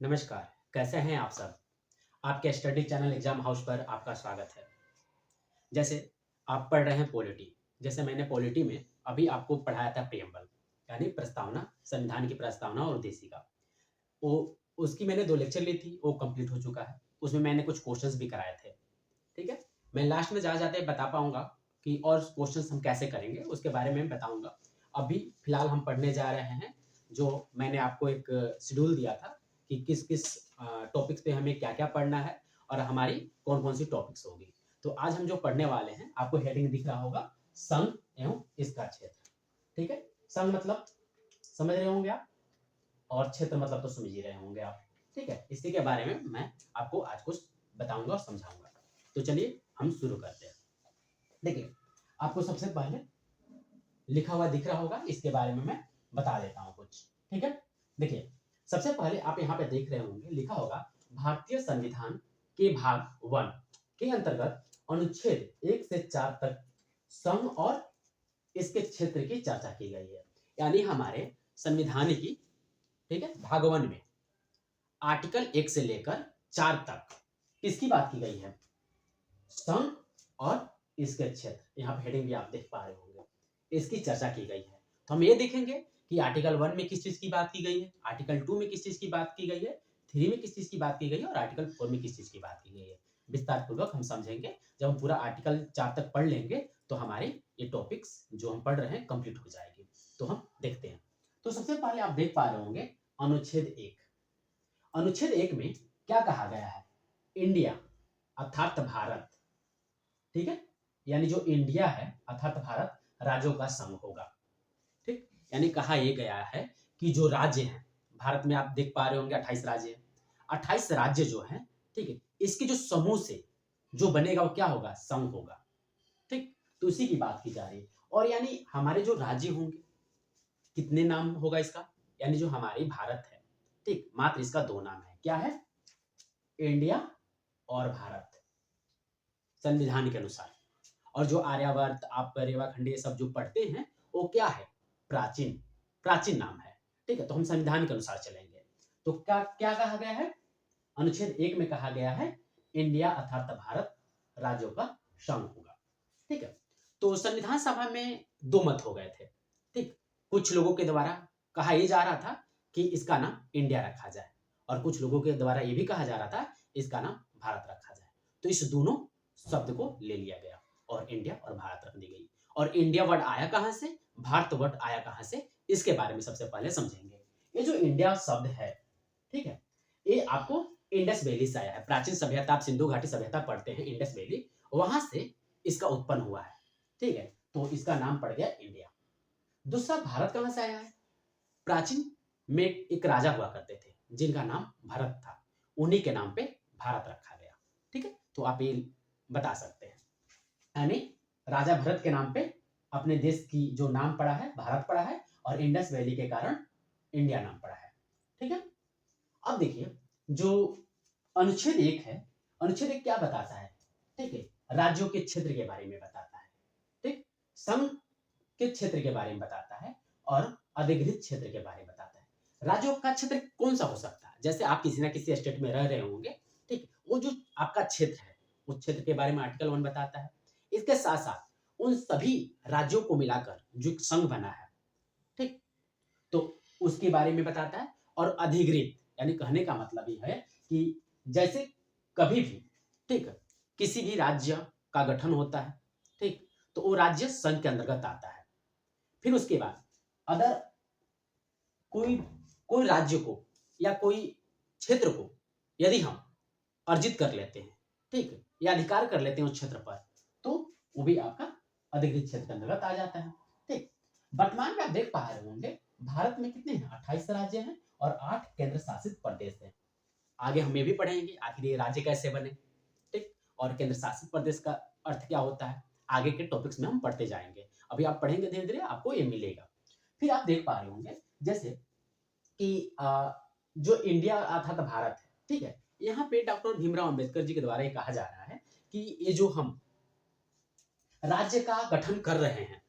नमस्कार, कैसे हैं आप सब? आपके स्टडी चैनल एग्जाम हाउस पर आपका स्वागत है। जैसे आप पढ़ रहे हैं पॉलिटी, जैसे मैंने पॉलिटी में अभी आपको पढ़ाया था प्रिएम्बल, यानी प्रस्तावना, संविधान की प्रस्तावना और उद्देशिका। वो उसकी मैंने 2 लेक्चर ली थी, वो कंप्लीट हो चुका है। उसमें मैंने कुछ क्वेश्चंस भी कराए थे, ठीक है? मैं लास्ट में जाते बता पाऊँगा कि और क्वेश्चंस हम कैसे करेंगे, उसके बारे में बताऊँगा। अभी फिलहाल हम पढ़ने जा रहे हैं, जो मैंने आपको एक शेड्यूल दिया था कि किस-किस टॉपिक्स पे हमें क्या-क्या पढ़ना है और हमारी कौन-कौन सी टॉपिक्स होगी। तो आज हम जो पढ़ने वाले हैं, आपको हेडिंग दिख रहा होगा, संघ एवं इसका क्षेत्र, ठीक है? संघ मतलब समझ रहे होंगे आप और क्षेत्र मतलब तो समझ ही रहे होंगे आप, ठीक है? इसी के बारे में मैं आपको आज कुछ बताऊँगा और समझाऊँगा। तो चलिए हम शुरू करते हैं। देखिए, आपको सबसे पहले लिखा हुआ दिख रहा होगा, इसके बारे में मैं बता देता हूँ कुछ, ठीक है? देखिए, सबसे पहले आप यहाँ पे देख रहे होंगे, लिखा होगा भारतीय संविधान के भाग 1 के अंतर्गत अनुच्छेद 1 से 4 तक संघ और इसके क्षेत्र की चर्चा की गई है। यानी हमारे संविधान की, ठीक है, भाग 1 में आर्टिकल 1 से लेकर 4 तक किसकी बात की गई है? संघ और इसके क्षेत्र। यहाँ पे हेडिंग भी आप देख पा रहे होंगे, इसकी चर्चा की गई है। तो हम ये देखेंगे कि आर्टिकल 1 में किस चीज की बात की गई है, आर्टिकल 2 में किस चीज की बात की गई है, 3 में किस चीज की बात की गई है और आर्टिकल 4 में किस चीज की बात की गई है। विस्तार पूर्वक हम समझेंगे। जब हम पूरा आर्टिकल 4 तक पढ़ लेंगे तो हमारे ये टॉपिक्स जो हम पढ़ रहे हैं कंप्लीट हो जाएगी। तो हम देखते हैं। तो सबसे पहले आप देख पा रहे होंगे अनुच्छेद 1। अनुच्छेद 1 में क्या कहा गया है? इंडिया अर्थात भारत, ठीक है? यानी जो इंडिया है अर्थात भारत राज्यों का संघ होगा, ठीक? यानी कहा यह गया है कि जो राज्य हैं, भारत में आप देख पा रहे होंगे 28 राज्य हैं। 28 राज्य जो हैं, ठीक है? इसके जो समूह से जो बनेगा वो क्या होगा? संघ होगा, ठीक? तो इसी की बात की जा रही है। और यानी हमारे जो राज्य होंगे, कितने नाम होगा इसका? यानी जो हमारी भारत है, ठीक? मात्र इसका 2 नाम है। क्या है? इंडिया और भारत, संविधान के अनुसार। और जो आर्यावर्त, आप रेवाखंड ये सब जो पढ़ते हैं, वो क्या है? प्राचीन, प्राचीन नाम है, ठीक है? तो हम संविधान के अनुसार चलेंगे। तो क्या क्या कहा गया है? अनुच्छेद 1 में कहा गया है इंडिया अर्थात भारत राज्यों का संघ होगा, ठीक है? तो संविधान सभा में 2 मत हो गए थे, ठीक? कुछ लोगों के द्वारा कहा ये जा रहा था कि इसका नाम इंडिया रखा जाए और कुछ लोगों के द्वारा ये भी कहा जा रहा था इसका नाम भारत रखा जाए। तो इस दोनों शब्द को ले लिया गया और इंडिया और भारत रख दी गई। और इंडिया वर्ड आया कहाँ से, भारत वर्ड आया कहाँ से, इसके बारे में सबसे पहले समझेंगे। ये जो इंडिया शब्द है, ठीक है, ये आपको इंडस वैली से आया है। प्राचीन सभ्यता, आप सिंधु घाटी सभ्यता पढ़ते हैं, इंडस वैली, वहां से इसका उत्पन्न हुआ है, ठीक है? तो इसका नाम पड़ गया इंडिया। दूसरा, भारत कहां से आया है? प्राचीन में एक राजा हुआ करते थे जिनका नाम भरत था, उन्हीं के नाम पे भारत रखा गया, ठीक है? तो आप ये बता सकते हैं, यानी राजा भरत के नाम पे अपने देश की जो नाम पड़ा है भारत पड़ा है और इंडस वैली के कारण इंडिया नाम पड़ा है, ठीक है? अब देखिए, जो अनुच्छेद 1 है, अनुच्छेद 1 क्या बताता है? ठीक है, राज्यों के क्षेत्र के बारे में बताता है, ठीक? संघ के क्षेत्र के बारे में बताता है और अधिकृत क्षेत्र के बारे में बताता है। राज्यों का क्षेत्र कौन सा हो सकता है? जैसे आप किसी ना किसी स्टेट में रह रहे होंगे, ठीक? वो जो आपका क्षेत्र है, उस क्षेत्र के बारे में आर्टिकल 1 बताता है। इसके साथ-साथ उन सभी राज्यों को मिलाकर जो एक संघ बना है, ठीक? तो उसके बारे में बताता है। और अधिकृत, यानी कहने का मतलब ये है कि जैसे कभी भी, ठीक, किसी भी राज्य का गठन होता है, ठीक? तो वो राज्य संघ के अंतर्गत आता है। फिर उसके बाद अगर कोई कोई राज्य को या कोई क्षेत्र को यदि हम अर्जित कर लेते हैं, ठीक? या अधिकार कर लेते हैं उस क्षेत्र पर, तो वो भी आपका अधिकृत क्षेत्र के अंतर्गत आ जाता है, ठीक? वर्तमान में आप देख पा रहे होंगे भारत में कितने हैं? 28 राज्य हैं और 8 केंद्र शासित प्रदेश हैं। आगे हम ये भी पढ़ेंगे आखिर ये राज्य कैसे बने, ठीक? और केंद्र शासित प्रदेश का अर्थ क्या होता है? आगे के टॉपिक्स में हम पढ़ते जाएंगे। अभी आप पढ़ेंगे धीरे-धीरे आपको ये मिलेगा। फिर आप देख पा रहे होंगे जैसे कि जो इंडिया अर्थात भारत है, ठीक है? यहाँ पे डॉक्टर भीमराव अंबेडकर जी के द्वारा ये कहा जा रहा है कि ये जो हम राज्य का गठन कर रहे हैं,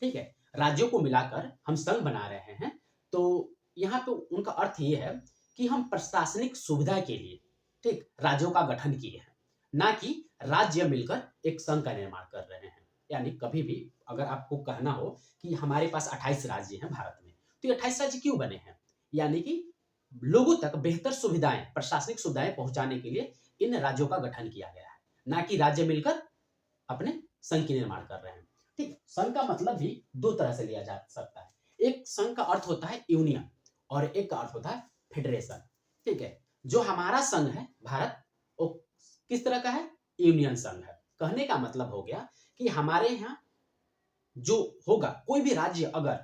ठीक है? राज्यों को मिलाकर हम संघ बना रहे हैं, तो यहाँ पे उनका अर्थ ये है कि हम प्रशासनिक सुविधा के लिए ठीक राज्यों का गठन किए हैं, ना कि राज्य मिलकर एक संघ का निर्माण कर रहे हैं। यानी कभी भी अगर आपको कहना हो कि हमारे पास 28 राज्य हैं भारत में, तो ये 28 राज्य क्यों बने हैं? यानी कि लोगों तक बेहतर सुविधाएं, प्रशासनिक सुविधाएं पहुंचाने के लिए इन राज्यों का गठन किया गया है, ना कि राज्य मिलकर अपने संघ की निर्माण कर रहे हैं। ठीक, संघ का मतलब भी दो तरह से लिया जा सकता है। एक संघ का अर्थ होता है यूनियन और एक का अर्थ होता है फेडरेशन। ठीक है, जो हमारा संघ है भारत, वो किस तरह का है? यूनियन संघ है। कहने का मतलब हो गया कि हमारे यहाँ जो होगा, कोई भी राज्य अगर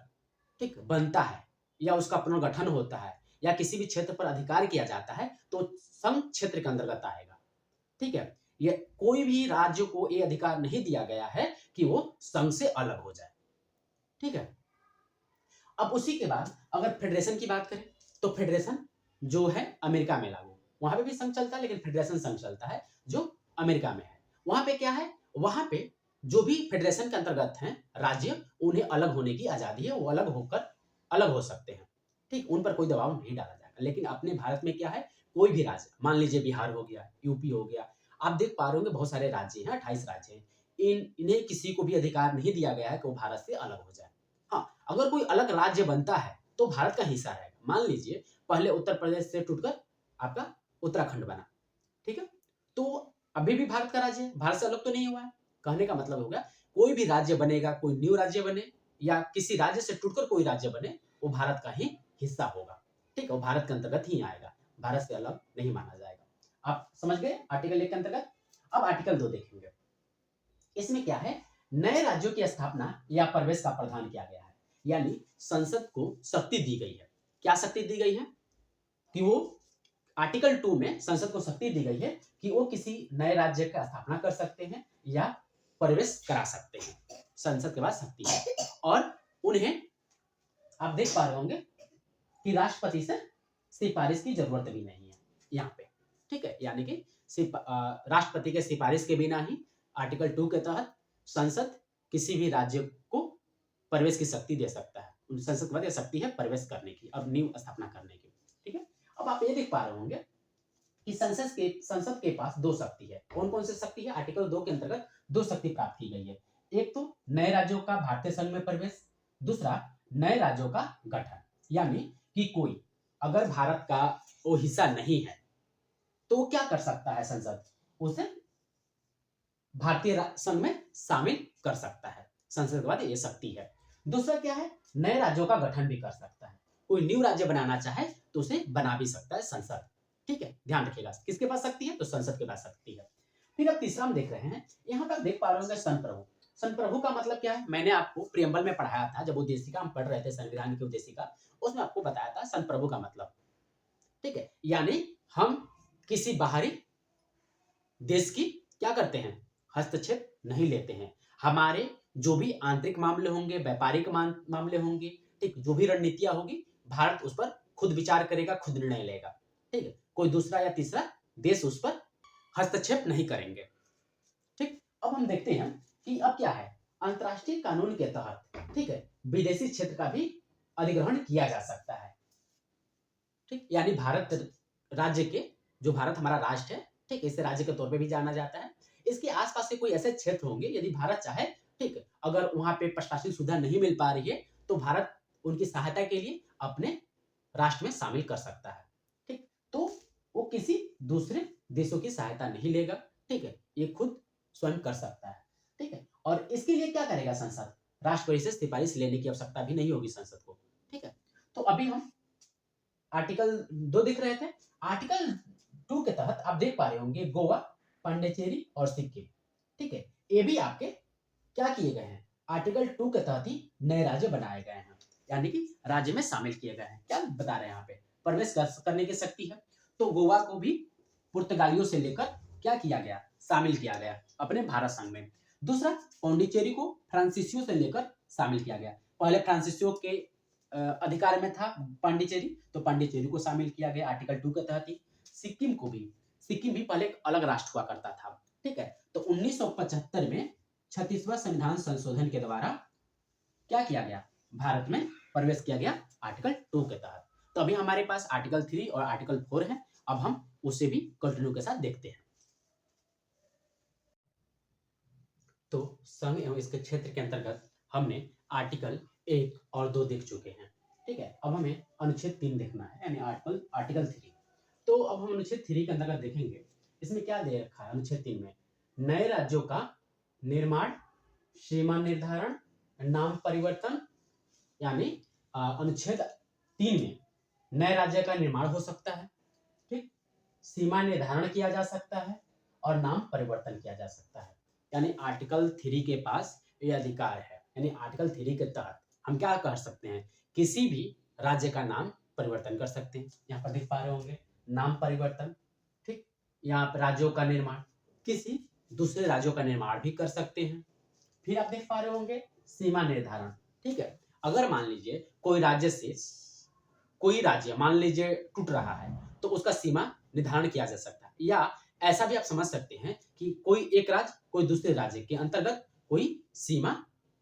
ठीक बनता है या उसका पुनर्गठन होता है या किसी भी क्षेत्र पर अधिकार किया जाता है, तो संघ क्षेत्र के अंतर्गत आएगा। ठीक है, ये कोई भी राज्य को ये अधिकार नहीं दिया गया है कि वो संघ से अलग हो जाए। ठीक है, अब उसी के बाद अगर फेडरेशन की बात करें, तो फेडरेशन जो है अमेरिका में लागू, वहां पे भी संघ चलता है, लेकिन फेडरेशन संघ चलता है जो अमेरिका में है। वहां पे क्या है? वहां पे जो भी फेडरेशन के अंतर्गत हैं राज्य, उन्हें अलग होने की आजादी है, वो अलग होकर अलग हो सकते हैं। ठीक, उन पर कोई दबाव नहीं डाला जाएगा। लेकिन अपने भारत में क्या है, कोई भी राज्य, मान लीजिए बिहार हो गया, यूपी हो गया, आप देख पा रहे होंगे बहुत सारे राज्य हैं, 28 राज्य हैं। इन्हें किसी को भी अधिकार नहीं दिया गया है कि वो भारत से अलग हो जाए। हाँ, अगर कोई अलग राज्य बनता है तो भारत का हिस्सा रहेगा। मान लीजिए पहले उत्तर प्रदेश से टूटकर आपका उत्तराखंड बना, ठीक है, तो अभी भी भारत का राज्य है, भारत से अलग तो नहीं हुआ है। कहने का मतलब हो गया, कोई भी राज्य बनेगा, कोई न्यू राज्य बने या किसी राज्य से टूटकर कोई राज्य बने, वो भारत का ही हिस्सा होगा। ठीक है, वो भारत के अंतर्गत ही आएगा, भारत से अलग नहीं माना जाएगा। आप समझ गए आर्टिकल 1 के अंतर्गत। अब आर्टिकल 2 देखेंगे। इसमें क्या है? नए राज्यों की स्थापना या प्रवेश का प्रावधान किया गया है। यानी संसद को शक्ति दी गई है। क्या शक्ति दी गई है? कि वो आर्टिकल 2 में संसद को शक्ति दी गई है कि वो किसी नए राज्य का स्थापना कर सकते हैं या प्रवेश करा सकते हैं। संसद के पास शक्ति है और उन्हें आप देख पा रहे होंगे कि राष्ट्रपति से सिफारिश की जरूरत भी नहीं है यहाँ पे। ठीक है, यानी कि राष्ट्रपति के सिफारिश के बिना ही आर्टिकल 2 के तहत संसद किसी भी राज्य को प्रवेश की शक्ति दे सकता है। संसद के पास शक्ति है प्रवेश करने की और नींव स्थापना करने की। ठीक है, अब आप ये देख पा रहे होंगे कि संसद के पास दो शक्ति है। कौन कौन सी शक्ति है? आर्टिकल 2 के अंतर्गत दो शक्ति प्राप्त की गई है। एक तो नए राज्यों का भारतीय संघ में प्रवेश, दूसरा नए राज्यों का गठन। यानी कि कोई अगर भारत का वो हिस्सा नहीं है तो क्या कर सकता है संसद? उसे भारतीय संघ में शामिल कर सकता है। संसद के बाद ये शक्ति है। दूसरा क्या है? नए राज्यों का गठन भी कर सकता है। कोई न्यू राज्य बनाना चाहे तो उसे बना भी सकता है संसद। ठीक है, ध्यान रखिएगा, किसके पास शक्ति है? तो संसद के पास शक्ति है। फिर अब तीसरा हम देख रहे हैं, यहाँ पर देख पा रहे होंगे संप्रभु। संप्रभु का मतलब क्या है? मैंने आपको प्रियम्बल में पढ़ाया था, जब उद्देशिका हम पढ़ रहे थे संविधान की उद्देशिका, उसमें आपको बताया था संप्रभु का मतलब। ठीक है, यानी हम किसी बाहरी देश की क्या करते हैं? हस्तक्षेप नहीं लेते हैं। हमारे जो भी आंतरिक मामले होंगे, व्यापारिक मामले होंगे, ठीक, जो भी रणनीतियां होगी, भारत उस पर खुद विचार करेगा, खुद निर्णय लेगा। ठीक है, कोई दूसरा या तीसरा देश उस पर हस्तक्षेप नहीं करेंगे। ठीक, अब हम देखते हैं कि अब क्या है, अंतरराष्ट्रीय कानून के तहत, ठीक है, विदेशी क्षेत्र का भी अधिग्रहण किया जा सकता है। ठीक, यानी भारत राज्य के, जो भारत हमारा राष्ट्र है, ठीक, इसे राज्य के तौर पे भी जाना जाता है। इसके आसपास के कोई ऐसे क्षेत्र होंगे, यदि भारत चाहे, ठीक, अगर वहां पे प्रशासनिक सुविधा नहीं मिल पा रही है तो भारत उनकी सहायता के लिए अपने राष्ट्र में शामिल कर सकता है। ठीक, तो वो किसी दूसरे देशों की सहायता नहीं लेगा। ठीक है, ये खुद स्वयं कर सकता है। ठीक है, और इसके लिए क्या करेगा संसद? राष्ट्रपति से सिफारिश लेने की आवश्यकता भी नहीं होगी संसद को। ठीक है, तो अभी हम आर्टिकल 2 दिख रहे थे। आर्टिकल 2 के तहत आप देख पा रहे होंगे गोवा, पांडिचेरी और सिक्किम। ठीक है, ये भी आपके क्या किए गए हैं? आर्टिकल 2 के तहत ही नए राज्य बनाए गए हैं, यानी कि राज्य में शामिल किए गए हैं। क्या बता रहे हैं यहाँ पे? प्रवेश करने की शक्ति है। तो गोवा को भी पुर्तगालियों से लेकर क्या किया गया? शामिल किया गया अपने भारत संघ में। दूसरा, पांडिचेरी को फ्रांसीसियों से लेकर शामिल किया गया। पहले फ्रांसीसियों के अधिकार में था पांडिचेरी, तो पांडिचेरी को शामिल किया गया आर्टिकल 2 के तहत ही। सिक्किम भी पहले एक अलग राष्ट्र हुआ करता था। ठीक है, तो 1975 में 36वां संविधान संशोधन के द्वारा क्या किया गया? भारत में प्रवेश किया गया आर्टिकल 2 के तहत। तो अभी हमारे पास आर्टिकल 3 और आर्टिकल 4 है। अब हम उसे भी कंटिन्यू के साथ देखते हैं। तो संघ एवं इसके क्षेत्र के अंतर्गत हमने आर्टिकल 1 और 2 देख चुके हैं। ठीक है, अब हमें अनुच्छेद 3 देखना है, यानी आर्टिकल 3। तो अब हम अनुच्छेद 3 के अंतर्गत देखेंगे। इसमें क्या दे रखा है अनुच्छेद 3 में? नए राज्यों का निर्माण, सीमा निर्धारण, नाम परिवर्तन, यानी अनुच्छेद 3 में नए राज्य का निर्माण हो सकता है, ठीक, सीमा निर्धारण किया जा सकता है और नाम परिवर्तन किया जा सकता है। यानी आर्टिकल 3 के पास ये अधिकार है। यानी आर्टिकल 3 के तहत हम क्या कर सकते हैं? किसी भी राज्य का नाम परिवर्तन कर सकते हैं। यहाँ पर देख पा रहे होंगे, नाम परिवर्तन, ठीक, यहाँ पर राज्यों का निर्माण, किसी दूसरे राज्यों का निर्माण भी कर सकते हैं। फिर आप देख पा रहे होंगे सीमा निर्धारण। ठीक है, अगर मान लीजिए कोई राज्य से कोई राज्य मान लीजिए टूट रहा है, तो उसका सीमा निर्धारण किया जा सकता है। या ऐसा भी आप समझ सकते हैं कि कोई एक राज्य कोई दूसरे राज्य के अंतर्गत कोई सीमा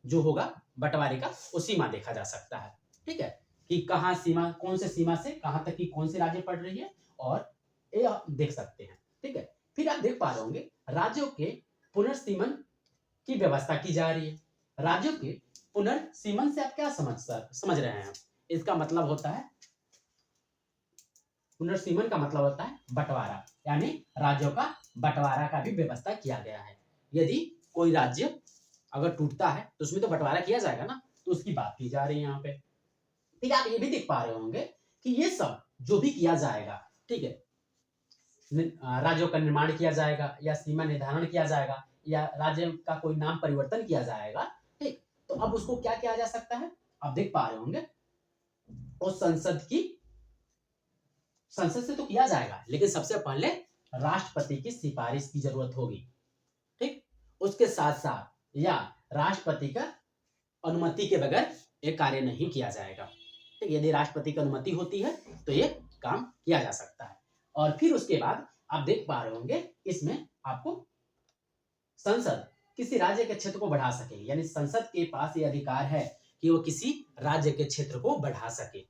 जो होगा बंटवारे का, वो सीमा देखा जा सकता है। ठीक है, कि कहाँ सीमा, कौन से सीमा से कहाँ तक की कौन सी राज्य पड़ रही है, और ये आप देख सकते हैं। ठीक है, फिर आप देख पा रहे होंगे राज्यों के पुनर्सीमन की व्यवस्था की जा रही है। राज्यों के पुनर्सीमन से आप क्या समझ रहे हैं? इसका मतलब होता है, पुनर्सीमन का मतलब होता है बंटवारा, यानी राज्यों का बंटवारा का भी व्यवस्था किया गया है। यदि कोई राज्य अगर टूटता है तो उसमें तो बंटवारा किया जाएगा ना, तो उसकी बात की जा रही है यहाँ पे। फिर आप ये भी देख पा रहे होंगे कि ये सब जो भी किया जाएगा, ठीक है, राज्यों का निर्माण किया जाएगा या सीमा निर्धारण किया जाएगा या राज्य का कोई नाम परिवर्तन किया जाएगा, ठीक, तो अब उसको क्या किया जा सकता है? आप देख पा रहे होंगे उस संसद से तो किया जाएगा, लेकिन सबसे पहले राष्ट्रपति की सिफारिश की जरूरत होगी। ठीक, उसके साथ साथ या राष्ट्रपति का अनुमति के बगैर ये कार्य नहीं किया जाएगा। ठीक, यदि राष्ट्रपति की अनुमति होती है तो ये काम किया जा सकता है। और फिर उसके बाद आप देख पा रहे होंगे इसमें आपको संसद किसी राज्य के क्षेत्र को बढ़ा सके, यानी संसद के पास ये अधिकार है कि वो किसी राज्य के क्षेत्र को बढ़ा सके।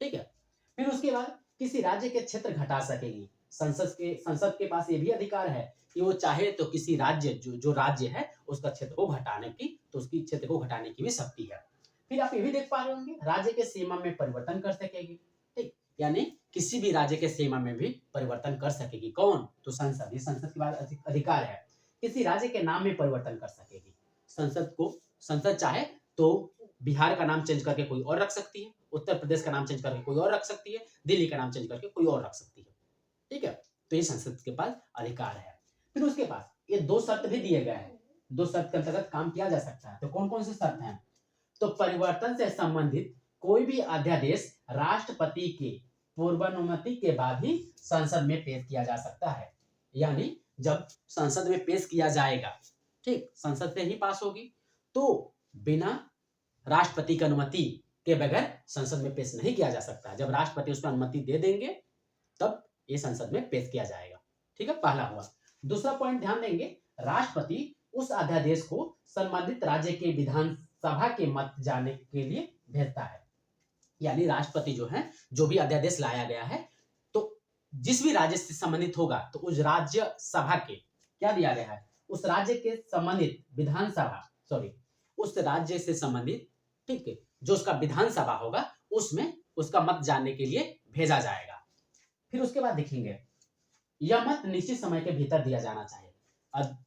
ठीक है, फिर उसके बाद किसी राज्य के क्षेत्र घटा सकेगी। संसद के पास ये भी अधिकार है कि वो चाहे तो किसी राज्य जो राज्य है उसका क्षेत्र को घटाने की, तो उसकी क्षेत्र को घटाने की भी शक्ति है। फिर आप ये भी देख पा रहे होंगे राज्य के सीमा में परिवर्तन कर सकेगी। ठीक, यानी किसी भी राज्य के सीमा में भी परिवर्तन कर सकेगी। कौन? तो संसद। ये संसद के पास अधिकार है। किसी राज्य के नाम में परिवर्तन कर सकेगी। संसद चाहे तो बिहार का नाम चेंज करके कोई और रख सकती है, उत्तर प्रदेश का नाम चेंज करके कोई और रख सकती है, दिल्ली का नाम चेंज करके कोई और रख सकती है। ठीक है, तो ये संसद के पास अधिकार है। फिर उसके पास ये 2 शर्त भी दिए गए हैं। 2 शर्त के अंतर्गत काम किया जा सकता है। तो कौन कौन से शर्त हैं? तो परिवर्तन से संबंधित कोई भी अध्यादेश राष्ट्रपति के पूर्वानुमति के बाद ही संसद में पेश किया जा सकता है। यानी जब संसद में पेश किया जाएगा, ठीक, संसद से ही पास होगी, तो बिना राष्ट्रपति की अनुमति के बगैर संसद में पेश नहीं किया जा सकता। जब राष्ट्रपति उसमें अनुमति दे देंगे तब ये संसद में पेश किया जाएगा। ठीक है, पहला हुआ। दूसरा पॉइंट ध्यान देंगे, राष्ट्रपति उस अध्यादेश को संबंधित राज्य के विधानसभा के मत जानने के लिए भेजता है। यानी राष्ट्रपति जो है, जो भी अध्यादेश लाया गया है, तो जिस भी राज्य से संबंधित होगा तो उस राज्य सभा के क्या दिया गया है, उस राज्य के संबंधित विधानसभा, सॉरी, उस राज्य से संबंधित, ठीक है, जो उसका विधानसभा होगा उसमें उसका मत जानने के लिए भेजा जाएगा। फिर उसके बाद देखेंगे यह मत निश्चित समय के भीतर दिया जाना चाहिए।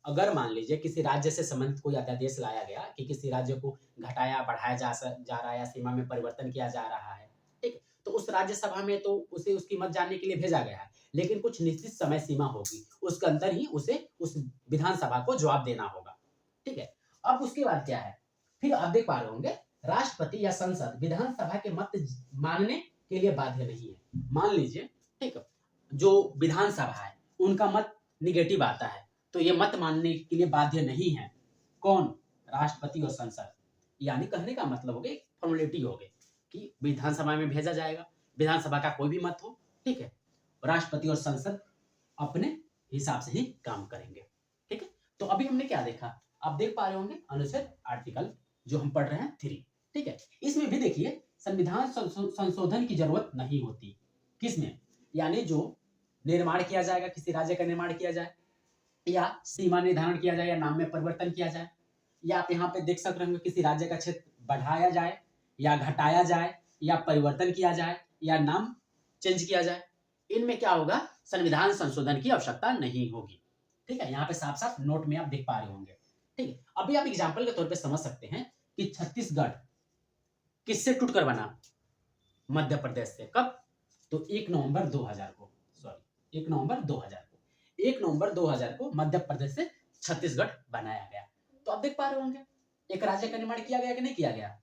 अगर मान लीजिए किसी राज्य से संबंधित कोई अध्यादेश लाया गया कि किसी राज्य को घटाया बढ़ाया जा रहा है या सीमा में परिवर्तन किया जा रहा है, ठीक, तो उस राज्यसभा में तो उसे उसकी मत जानने के लिए भेजा गया है, लेकिन कुछ निश्चित समय सीमा होगी, उसके अंदर ही उसे उस विधानसभा को जवाब देना होगा। ठीक है, अब उसके बाद क्या है, फिर आप देख पा रहे होंगे राष्ट्रपति या संसद विधानसभा के मत मानने के लिए बाध्य नहीं है। मान लीजिए, ठीक, जो विधानसभा है उनका मत निगेटिव आता है, तो ये मत मानने के लिए बाध्य नहीं है। कौन? राष्ट्रपति और संसद। यानी कहने का मतलब हो गया, फॉर्मेलिटी हो गई कि विधानसभा में भेजा जाएगा, विधानसभा का कोई भी मत हो, ठीक है, राष्ट्रपति और संसद अपने हिसाब से ही काम करेंगे। ठीक है, तो अभी हमने क्या देखा, आप देख पा रहे होंगे अनुच्छेद आर्टिकल जो हम पढ़ रहे हैं 3। ठीक है, इसमें भी देखिए संविधान संशोधन की जरूरत नहीं होती। किसमें? यानी जो निर्माण किया जाएगा, किसी राज्य का निर्माण किया जाए या सीमा निर्धारण किया जाए या नाम में परिवर्तन किया जाए, या आप यहाँ पे देख सक रहे होंगे किसी राज्य का क्षेत्र बढ़ाया जाए या घटाया जाए या परिवर्तन किया जाए या नाम चेंज किया जाए, इनमें क्या होगा? संविधान संशोधन की आवश्यकता नहीं होगी। ठीक है, यहाँ पे साफ साफ नोट में आप देख पा रहे होंगे। ठीक है, अभी आप एग्जाम्पल के तौर पे समझ सकते हैं कि छत्तीसगढ़ किससे टूटकर बना? मध्य प्रदेश से। कब? तो 1 नवंबर 2000 को, सॉरी 1 नवंबर 2000 को, 1 नवंबर 2000 को मध्य प्रदेश से छत्तीसगढ़ बनाया गया। तो आप देख पा रहे होंगे एक राज्य का निर्माण किया गया कि नहीं किया गया?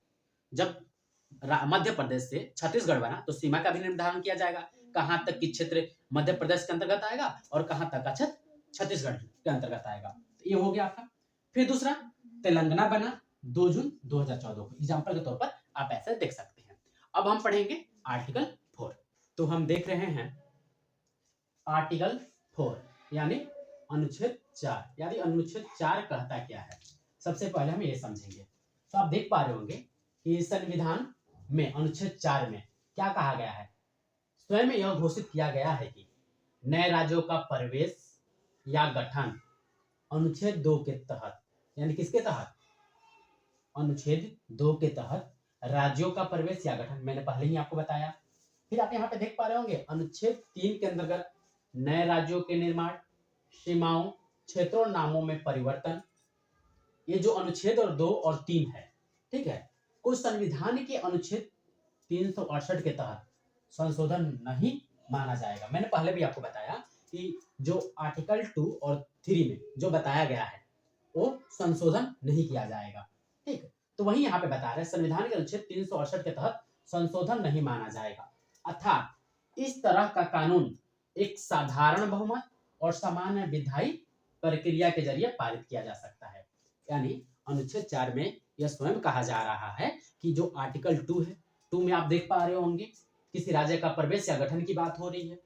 जब मध्य प्रदेश से छत्तीसगढ़ बना तो सीमा का भी निर्धारण किया जाएगा, कहां तक की क्षेत्र मध्य प्रदेश के अंतर्गत आएगा और कहां तक का क्षेत्र छत्तीसगढ़ के अंतर्गत आएगा। तो ये हो गया आपका। फिर दूसरा, तेलंगाना बना 2 जून 2014 को। एग्जाम्पल के तौर पर आप ऐसे देख सकते हैं। अब हम पढ़ेंगे आर्टिकल 4। तो हम देख रहे हैं आर्टिकल 4 यानी अनुच्छेद 4, यानी अनुच्छेद 4 कहता क्या है। सबसे पहले हम ये समझेंगे। तो आप देख पा रहे होंगे कि संविधान में अनुच्छेद 4 में क्या कहा गया है? स्वयं यह घोषित किया गया है कि नए राज्यों का प्रवेश या गठन अनुच्छेद 2 के तहत, यानी किसके तहत? अनुच्छेद 2 के तहत राज्यों का प्रवेश या गठन, मैंने पहले ही आपको बताया। फिर आप यहाँ पे देख पा रहे होंगे अनुच्छेद 3 के अंतर्गत नए राज्यों के निर्माण, सीमाओं, क्षेत्रों और नामों में परिवर्तन। ये जो अनुच्छेद और 2 और 3 है, ठीक है, कुछ संविधान के अनुच्छेद 368 के तहत संशोधन नहीं माना जाएगा। मैंने पहले भी आपको बताया कि जो आर्टिकल 2 और 3 में जो बताया गया है वो संशोधन नहीं किया जाएगा। ठीक, तो वही यहाँ पे बता रहे हैं संविधान के अनुच्छेद 368 के तहत संशोधन नहीं माना जाएगा, अर्थात इस तरह का कानून एक साधारण बहुमत और सामान्य विधायी प्रक्रिया के जरिए पारित किया जा सकता है। यानी अनुच्छेद 4 में यह स्वयं कहा जा रहा है कि जो आर्टिकल 2 है, 2 में आप देख पा रहे होंगे किसी राज्य का प्रवेश या गठन की बात हो रही है।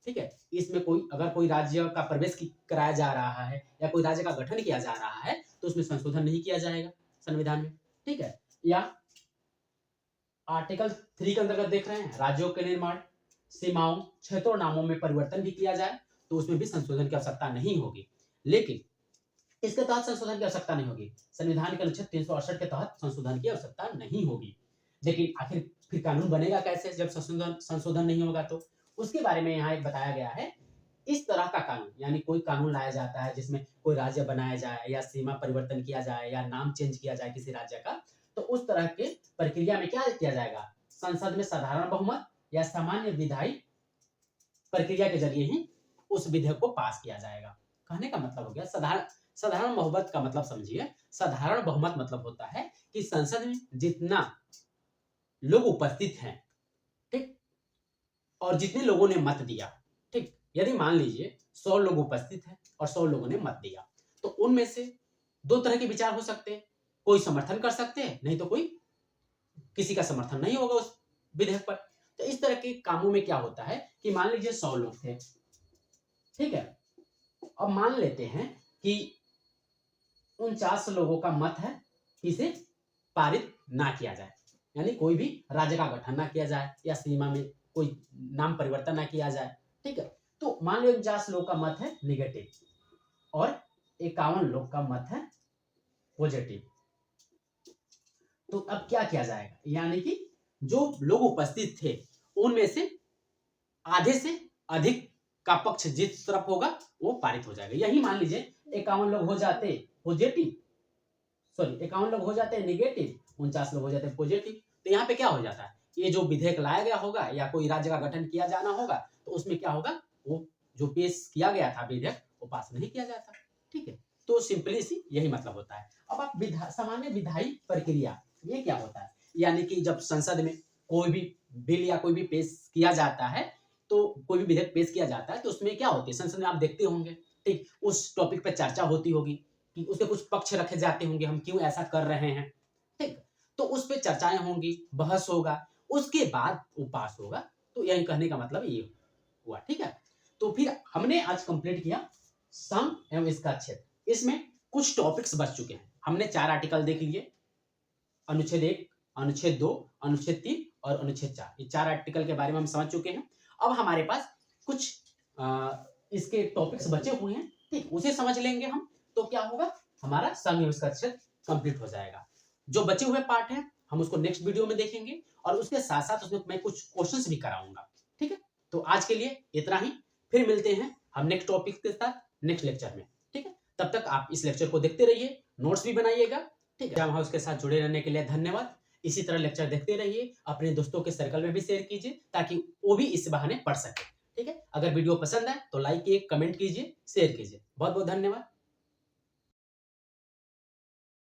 ठीक है, इसमें कोई राज्य का प्रवेश कराया जा रहा है या कोई राज्य का गठन किया जा रहा है तो उसमें संशोधन नहीं किया जाएगा संविधान में। ठीक है, या आर्टिकल 3 के अंतर्गत देख रहे हैं राज्यों के निर्माण, सीमाओं, क्षेत्रों और नामों में परिवर्तन भी किया जाए तो उसमें भी संशोधन की आवश्यकता नहीं होगी। लेकिन इसके तहत संशोधन की आवश्यकता नहीं होगी, संविधान के अनुच्छेद 368 के तहत संशोधन की आवश्यकता नहीं होगी। लेकिन आखिर फिर कानून बनेगा कैसे जब संशोधन नहीं होगा? तो उसके बारे में यहाँ एक बताया गया है। इस तरह का कानून, यानी कोई कानून लाया जाता है जिसमें कोई राज्य बनाया जाए या सीमा परिवर्तन किया जाए या नाम चेंज किया जाए किसी राज्य का, तो उस तरह के प्रक्रिया में क्या किया जाएगा? संसद में साधारण बहुमत या सामान्य विधायी प्रक्रिया के जरिए ही उस विधेयक को पास किया जाएगा। कहने का मतलब हो गया साधारण बहुमत का मतलब समझिए। साधारण बहुमत मतलब होता है कि संसद में जितना लोग उपस्थित हैं, ठीक, और जितने लोगों ने मत दिया, ठीक, यदि मान लीजिए 100 लोग उपस्थित हैं और 100 लोगों ने मत दिया, तो उनमें से 2 तरह के विचार हो सकते हैं। कोई समर्थन कर सकते हैं, नहीं तो कोई किसी का समर्थन नहीं होगा उस विधेयक पर। तो इस तरह के कामों में क्या होता है कि मान लीजिए 100 लोग थे, ठीक है, अब मान लेते हैं कि 49 लोगों का मत है कि इसे पारित ना किया जाए, यानी कोई भी राज्य का गठन ना किया जाए या सीमा में कोई नाम परिवर्तन ना किया जाए। ठीक है, तो मान लो 49 लोग का मत है निगेटिव और 51 लोग का मत है पॉजिटिव। तो अब क्या किया जाएगा? यानी कि जो लोग उपस्थित थे उनमें से आधे से अधिक का पक्ष जिस तरफ होगा वो पारित हो जाएगा। यही मान लीजिए 51 लोग हो जाते पॉजिटिव, सॉरी 51 लोग हो जाते हैं निगेटिव, 49 लोग हो जाते हैं पॉजिटिव, तो यहाँ पे क्या हो जाता है? ये जो विधेयक लाया गया होगा या कोई राज्य का गठन किया जाना होगा तो उसमें क्या होगा? वो जो पेश किया गया था विधेयक वो पास नहीं किया जाता। ठीक है, तो सिंपली सी यही मतलब होता है। अब आप सामान्य विधायी प्रक्रिया ये क्या होता है? यानी कि जब संसद में कोई भी बिल या कोई भी पेश किया जाता है, तो कोई भी विधेयक पेश किया जाता है तो उसमें क्या होती है? संसद में आप देखते होंगे, ठीक, उस टॉपिक पर चर्चा होती होगी कि उसके कुछ पक्ष रखे जाते होंगे, हम क्यों ऐसा कर रहे हैं, ठीक, तो उस पर चर्चाएं होंगी, बहस होगा, उसके बाद वो पास होगा। तो यही कहने का मतलब ये हुआ। ठीक है, तो फिर हमने आज कंप्लीट किया सम एवं इसका क्षेत्र। इसमें कुछ टॉपिक्स बच चुके हैं। हमने 4 आर्टिकल देख लिए, अनुच्छेद 1, अनुच्छेद 2, अनुच्छेद 3 और अनुच्छेद 4, ये 4 आर्टिकल के बारे में हम समझ चुके हैं। अब हमारे पास कुछ इसके टॉपिक्स बचे हुए हैं, ठीक, उसे समझ लेंगे हम, तो क्या होगा, हमारा संघ का क्षेत्र कंप्लीट हो जाएगा। जो बचे हुए पार्ट हैं हम उसको नेक्स्ट वीडियो में देखेंगे और उसके साथ साथ उसमें मैं कुछ क्वेश्चंस भी कराऊंगा, ठीक है। तो आज के लिए इतना ही, फिर मिलते हैं हम नेक्स्ट टॉपिक के साथ नेक्स्ट लेक्चर में, ठीक है। तब तक आप इस लेक्चर को देखते रहिए, नोट्स भी बनाइएगा, ठीक है। एग्जाम हाउस के साथ जुड़े रहने के लिए धन्यवाद। इसी तरह लेक्चर देखते रहिए, अपने दोस्तों के सर्कल में भी शेयर कीजिए ताकि वो भी इस बहाने पढ़ सके, ठीक है। अगर वीडियो पसंद आए तो लाइक कीजिए, कमेंट कीजिए, शेयर कीजिए। बहुत बहुत धन्यवाद।